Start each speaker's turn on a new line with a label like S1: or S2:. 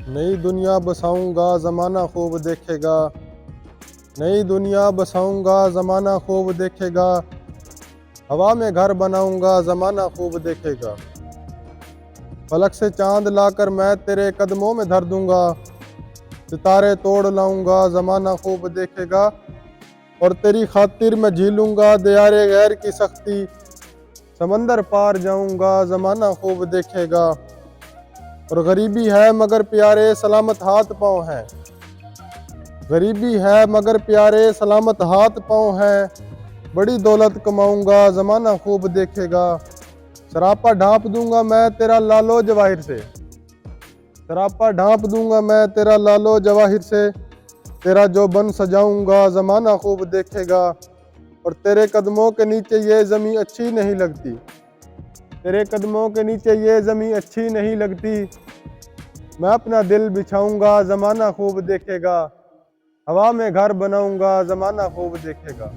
S1: नई दुनिया बसाऊंगा ज़माना खूब देखेगा। नई दुनिया बसाऊंगा ज़माना खूब देखेगा। हवा में घर बनाऊंगा ज़माना खूब देखेगा। फलक से चांद लाकर मैं तेरे कदमों में धर दूंगा। सितारे तोड़ लाऊंगा ज़माना खूब देखेगा। और तेरी खातिर मैं झीलूंगा दयारे गैर की सख्ती। समंदर पार जाऊंगा ज़माना खूब देखेगा। और गरीबी है मगर प्यारे सलामत हाथ पाँव हैं। गरीबी है मगर प्यारे सलामत हाथ पाँव हैं। बड़ी दौलत कमाऊंगा ज़माना खूब देखेगा। सरापा ढांप दूंगा मैं तेरा लालो जवाहिर से। सरापा ढांप दूंगा मैं तेरा लालो जवाहिर से। तेरा जो बन सजाऊंगा ज़माना खूब देखेगा। और तेरे कदमों के नीचे ये ज़मीं अच्छी नहीं लगती। तेरे कदमों के नीचे ये ज़मीं अच्छी नहीं लगती। मैं अपना दिल बिछाऊंगा ज़माना खूब देखेगा। हवा में घर बनाऊंगा ज़माना खूब देखेगा।